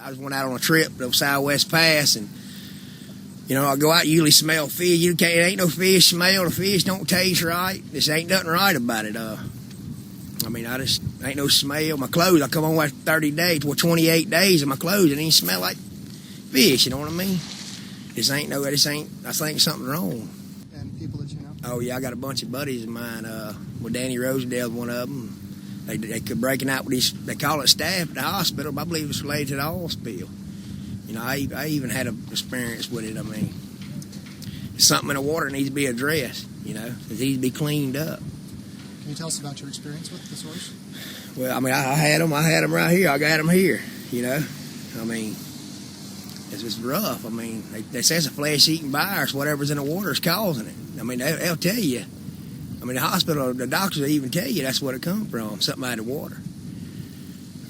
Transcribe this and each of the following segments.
I just went out on a trip to Southwest Pass, and you know, I go out, you usually smell fish. You can't, it ain't no fish smell. The fish don't taste right. This ain't nothing right about it. I mean, I just ain't no smell. My clothes, I come home after 30 days, well, 28 days, and my clothes, it ain't smell like fish. You know what I mean? This ain't, I think something wrong. And people that you know? Oh yeah, I got a bunch of buddies of mine. Well, Danny Rosedale's one of them. They could breaking out with these. They call it staph at the hospital, but I believe it's related to the oil spill. You know, I even had an experience with it. I mean, something in the water needs to be addressed. You know, it needs to be cleaned up. Can you tell us about your experience with the source? Well, I mean, I had them right here. I got them here. You know, I mean, it's rough. I mean, they say it's a flesh-eating virus. Whatever's in the water is causing it. I mean, they'll tell you. I mean, the hospital, the doctors will even tell you that's what it comes from, something out of the water.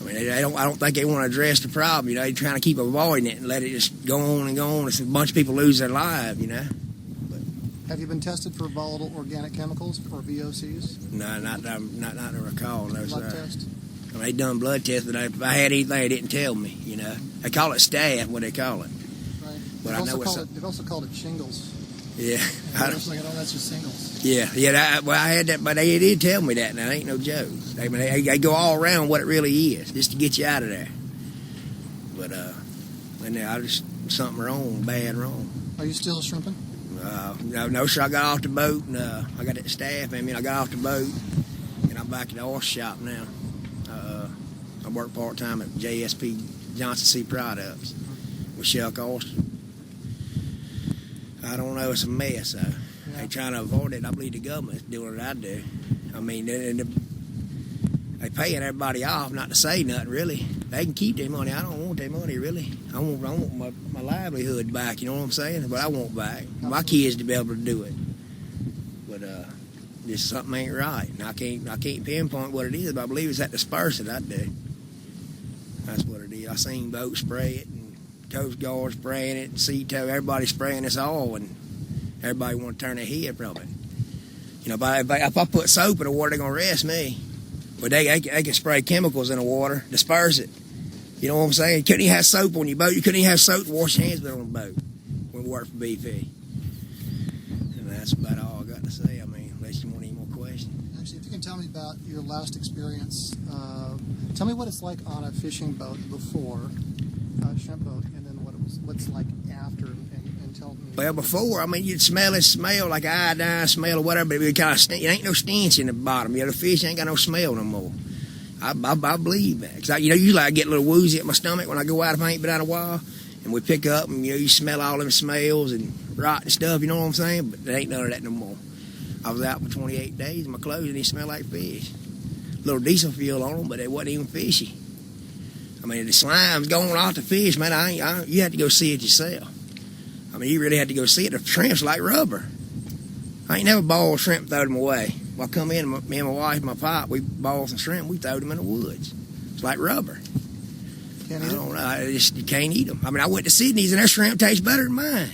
I mean, I don't think they want to address the problem. You know, they're trying to keep avoiding it and let it just go on and go on. It's a bunch of people lose their lives, you know. But, have you been tested for volatile organic chemicals, or VOCs? No, not to recall. No, blood sir. test? I mean, they done blood tests, but if I had anything, they didn't tell me, you know. They call it staph, what they call it. Right. But They've also called it shingles. Yeah. I was like, oh, that's just shingles. Yeah. I had that, but they did tell me that. Now, it ain't no joke. They go all around what it really is, just to get you out of there. But, and I just, something bad wrong. Are you still shrimping? No, sir, I got off the boat, and I got that staff. I mean, I got off the boat, and I'm back at the oyster shop now. I work part-time at JSP, Johnson Sea Products, with Shuck Oyster. I don't know, it's a mess, though. Yeah. They trying to avoid it. I believe the government's doing what I do. I mean, they paying everybody off not to say nothing, really. They can keep their money. I don't want their money, really. I want my livelihood back, you know what I'm saying? But I want back. My kids to be able to do it. But just something ain't right. And I can't pinpoint what it is, but I believe it's that dispersant I do. That's what it is. I seen boats spray it, and Coast Guard spraying it, and Sea Tow, everybody spraying this all, and everybody want to turn their head from it. You know, if I put soap in the water, they're going to arrest me. But they can spray chemicals in the water, disperse it. You know what I'm saying? You couldn't even have soap on your boat. You couldn't even have soap to wash your hands with on the boat when we work for BP. And that's about all I got to say. I mean, unless you want any more questions. Actually, if you can tell me about your last experience, tell me what it's like on a fishing boat before, shrimp boat, and then what's like after, and tell me. Well, before, I mean, you'd smell like iodine smell or whatever, but it kind of it ain't no stench in the bottom. You know, the fish ain't got no smell no more. I believe that. Because, usually I get a little woozy at my stomach when I go out if I ain't been out a while. And we pick up and, you smell all them smells and rotten stuff, you know what I'm saying? But there ain't none of that no more. I was out for 28 days and my clothes didn't smell like fish. A little diesel fuel on them, but they wasn't even fishy. I mean, the slime's going off the fish, man. You had to go see it yourself. I mean, you really had to go see it. The shrimp's like rubber. I ain't never boiled shrimp, throw them away. When I come in, me and my wife and my pop, we boiled some shrimp, we throw them in the woods. It's like rubber. Can't eat them? You can't eat them. I mean, I went to Sydney's and their shrimp tastes better than mine.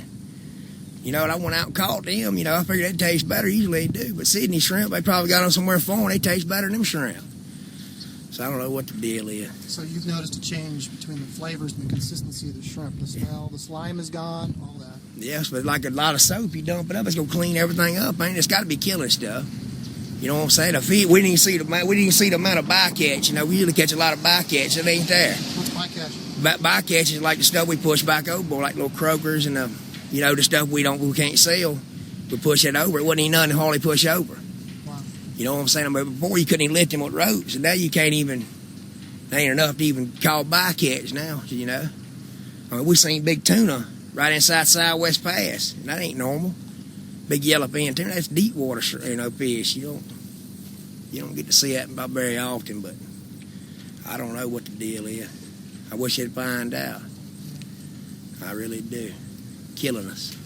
You know, and I went out and caught them. You know, I figured they'd taste better. Usually they do. But Sydney shrimp, they probably got them somewhere foreign. They taste better than them shrimp. So I don't know what the deal is. So you've noticed a change between the flavors and the consistency of the shrimp. The smell, the slime is gone, all that. Yes, but like a lot of soap, you dump it up, it's going to clean everything up. Man, it's got to be killing stuff. You know what I'm saying? We didn't see the amount of bycatch. You know, we usually catch a lot of bycatch. It ain't there. What's bycatch? Bycatch is like the stuff we push back over, like little croakers and the stuff we can't sell. We push it over. It wasn't even nothing to hardly push over. Wow. You know what I'm saying? But before you couldn't even lift them with ropes, and now you can't even. There ain't enough to even call bycatch now. You know, I mean, we seen big tuna right inside Southwest Pass, and that ain't normal. Big yellowfin tuna, that's deep water, fish. You don't get to see that about very often, but I don't know what the deal is. I wish they'd find out. I really do. Killing us.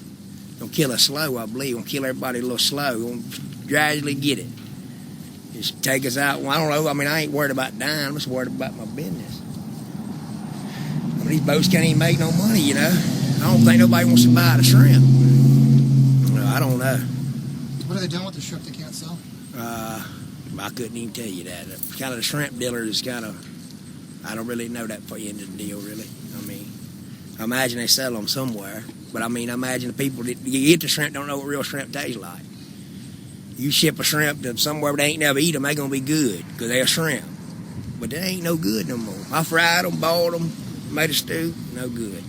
Gonna kill us slow, I believe. Gonna kill everybody a little slow. Gonna gradually get it. Just take us out. Well, I don't know. I mean, I ain't worried about dying. I'm just worried about my business. I mean, these boats can't even make no money, you know. I don't think nobody wants to buy the shrimp. I don't know. What are they doing with the shrimp they can't sell? I couldn't even tell you that. Kind of the shrimp dealer is kind of, I don't really know that for you in the deal, really. I mean, I imagine they sell them somewhere. But I mean, I imagine the people that get the shrimp don't know what real shrimp tastes like. You ship a shrimp to somewhere where they ain't never eat them, they gonna be good because they're shrimp. But they ain't no good no more. I fried them, boiled them, made a stew, no good.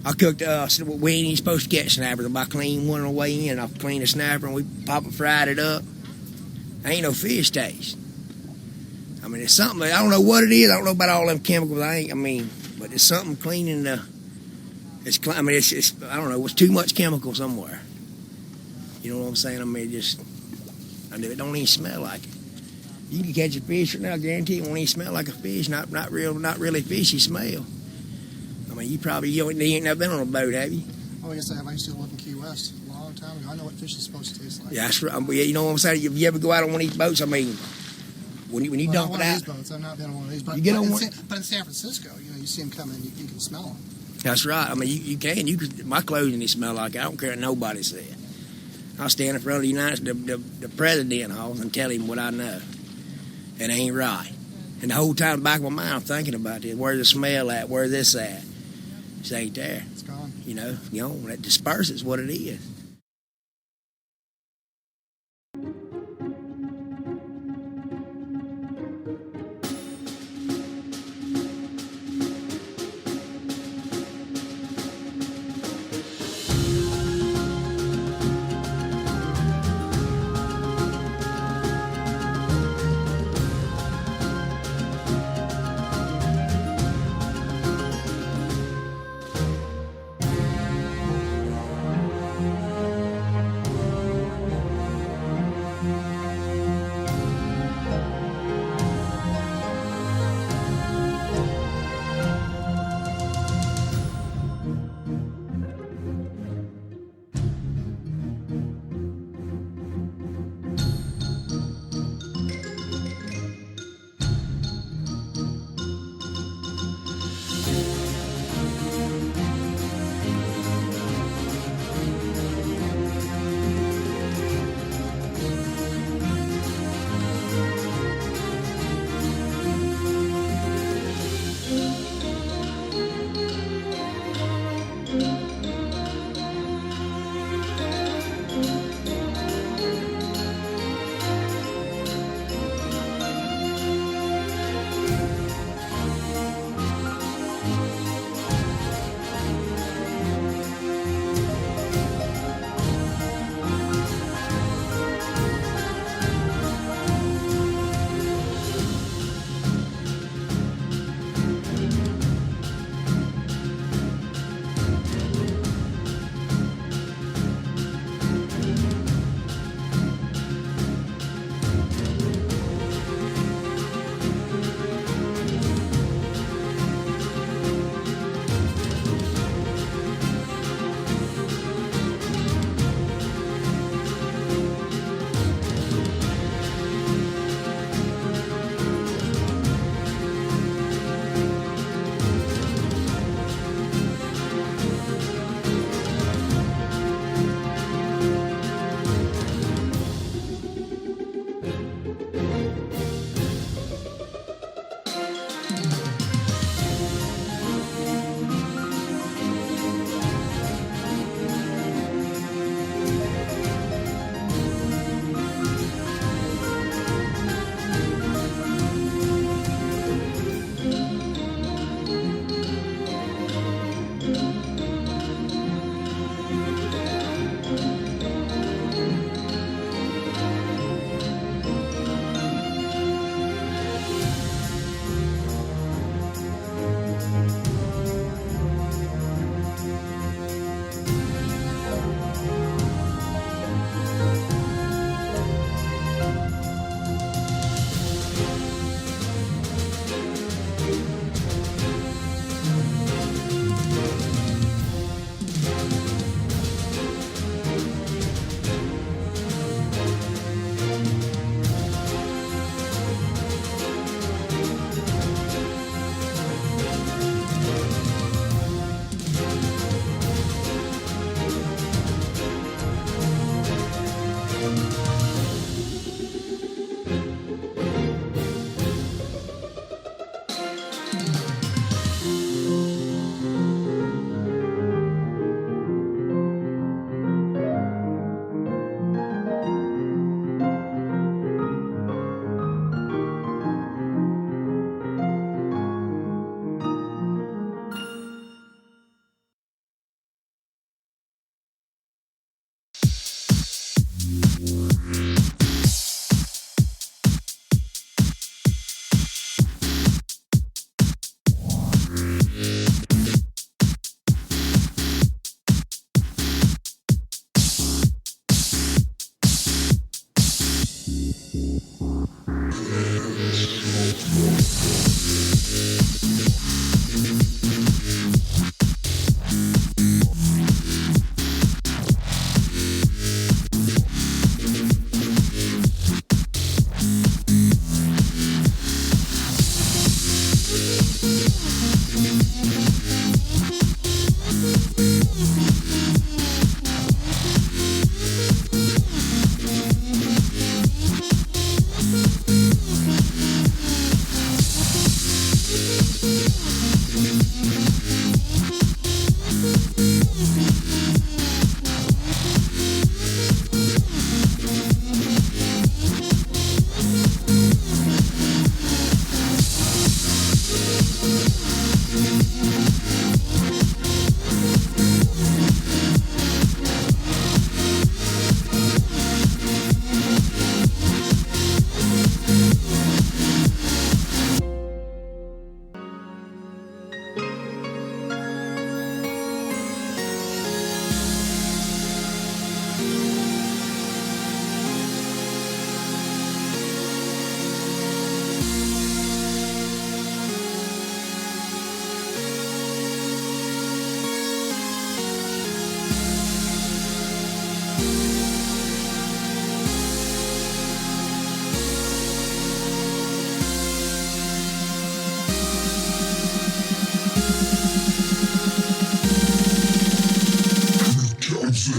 I cooked, we ain't even supposed to catch snappers. I clean one on the way in, I clean the snapper and we pop it, fried it up. Ain't no fish taste. I mean, it's something, I don't know what it is, I don't know about all them chemicals, but it's something cleaning the, it's I don't know, it's too much chemical somewhere. You know what I'm saying? I mean, it don't even smell like it. You can catch a fish right now, I guarantee it won't even smell like a fish, not really fishy smell. I mean, you ain't never been on a boat, have you? Oh, yes, I have. I used to live in Key West a long time ago. I know what fish is supposed to taste like. Yeah, that's right. You know what I'm saying? If you ever go out on one of these boats, I mean, when you dump it out. One of these boats. I've not been on one of these. But, you get on one. But in San Francisco, you see them coming and you can smell them. That's right. I mean, you can. My clothes didn't smell like it. I don't care what nobody said. I'll stand in front of the president house and tell him what I know. It ain't right. And the whole time back of my mind, I'm thinking about this. Where's the smell at? Where's this at? It ain't there. It's gone. You know, that disperses what it is.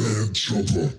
Fisherman chopper.